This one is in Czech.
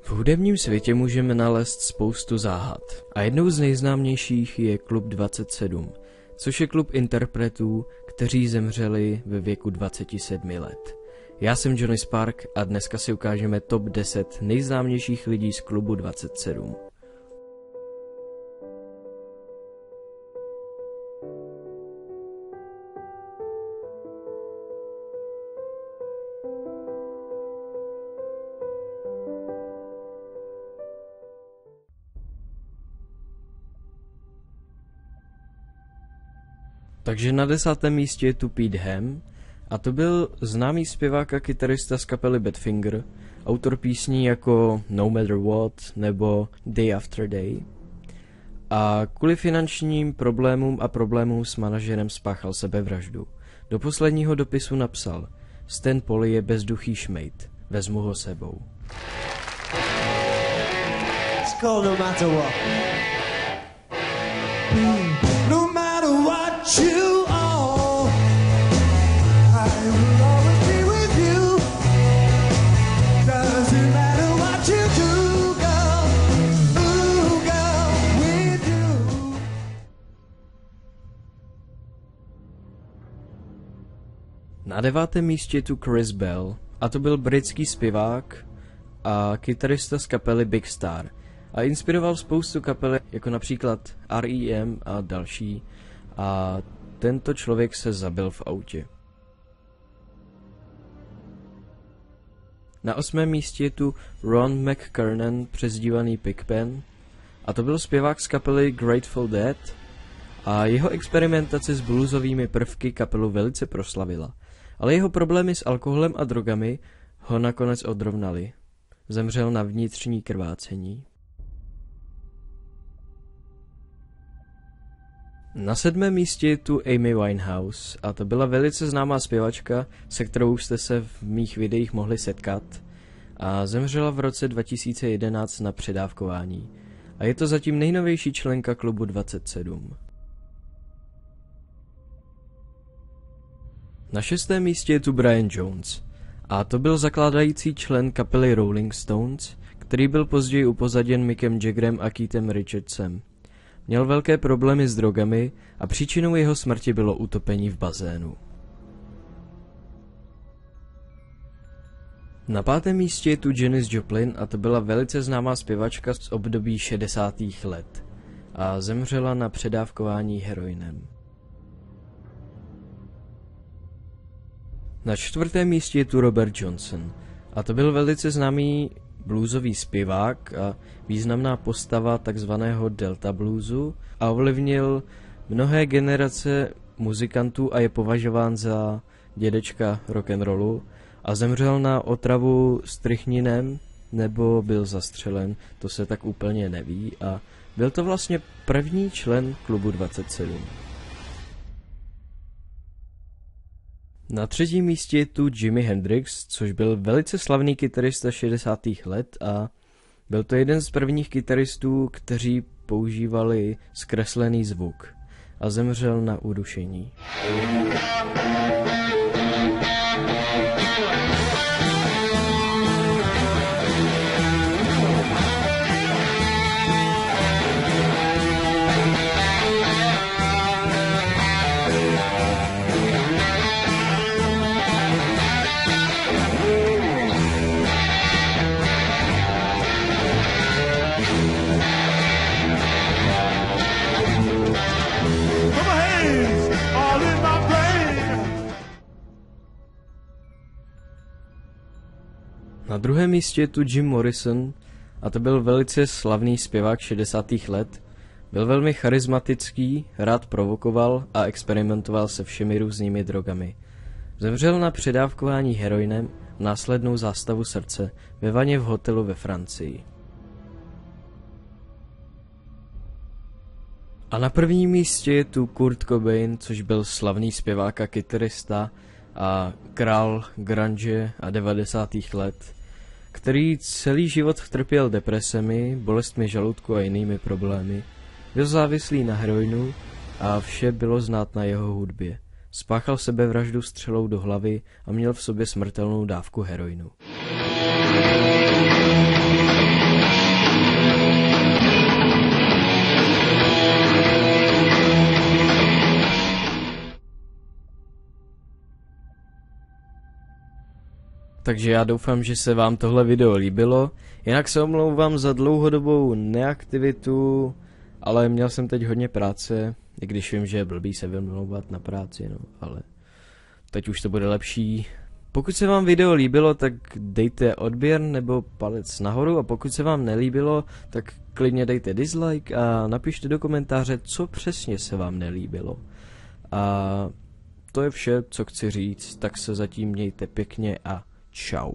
V hudebním světě můžeme nalézt spoustu záhad a jednou z nejznámějších je Klub 27, což je klub interpretů, kteří zemřeli ve věku 27 let. Já jsem Johnny Spark a dneska si ukážeme top 10 nejznámějších lidí z Klubu 27. Takže na 10. místě je tu Pete Ham, a to byl známý zpěvák a kytarista z kapely Badfinger, autor písní jako No Matter What nebo Day After Day. A kvůli finančním problémům a problémům s manažerem spáchal sebevraždu. Do posledního dopisu napsal: Stan Polly je bezduchý šmejd, vezmu ho sebou. It's called No Matter What. No matter what you are, I will always be with you. Doesn't matter what you do, girl. Ooh, girl, with you. Na 9. místě je tu Chris Bell, a to byl britský zpěvák a kytarista z kapely Big Star. A inspiroval spoustu kapel, jako například R.E.M. a další. A tento člověk se zabil v autě. Na 8. místě je tu Ron McKernan, přezdívaný Pigpen. A to byl zpěvák z kapely Grateful Dead. A jeho experimentace s bluesovými prvky kapelu velice proslavila. Ale jeho problémy s alkoholem a drogami ho nakonec odrovnaly. Zemřel na vnitřní krvácení. Na 7. místě je tu Amy Winehouse, a to byla velice známá zpěvačka, se kterou jste se v mých videích mohli setkat, a zemřela v roce 2011 na předávkování. A je to zatím nejnovější členka Klubu 27. Na 6. místě je tu Brian Jones, a to byl zakládající člen kapely Rolling Stones, který byl později upozaděn Mickem Jaggerem a Keithem Richardsem. Měl velké problémy s drogami a příčinou jeho smrti bylo utopení v bazénu. Na 5. místě je tu Janis Joplin, a to byla velice známá zpěvačka z období 60. let a zemřela na předávkování heroinem. Na 4. místě je tu Robert Johnson, a to byl velice známý bluesový zpěvák a významná postava takzvaného Delta bluesu a ovlivnil mnohé generace muzikantů a je považován za dědečka rock'n'rollu a zemřel na otravu strychninem nebo byl zastřelen, to se tak úplně neví, a byl to vlastně první člen Klubu 27. Na 3. místě je tu Jimi Hendrix, což byl velice slavný kytarista 60. let a byl to jeden z prvních kytaristů, kteří používali zkreslený zvuk a zemřel na udušení. Na 2. místě je tu Jim Morrison, a to byl velice slavný zpěvák 60. let. Byl velmi charismatický, rád provokoval a experimentoval se všemi různými drogami. Zemřel na předávkování heroinem a následnou zástavu srdce ve vaně v hotelu ve Francii. A na 1. místě je tu Kurt Cobain, což byl slavný zpěvák a kytarista a král grunge a 90. let, který celý život trpěl depresemi, bolestmi žaludku a jinými problémy. Byl závislý na heroinu a vše bylo znát na jeho hudbě. Spáchal sebevraždu střelou do hlavy a měl v sobě smrtelnou dávku heroinu. Takže já doufám, že se vám tohle video líbilo. Jinak se omlouvám za dlouhodobou neaktivitu, ale měl jsem teď hodně práce, i když vím, že je blbý se vymlouvat na práci, no, ale teď už to bude lepší. Pokud se vám video líbilo, tak dejte odběr nebo palec nahoru, a pokud se vám nelíbilo, tak klidně dejte dislike a napište do komentáře, co přesně se vám nelíbilo. A to je vše, co chci říct, tak se zatím mějte pěkně a čau.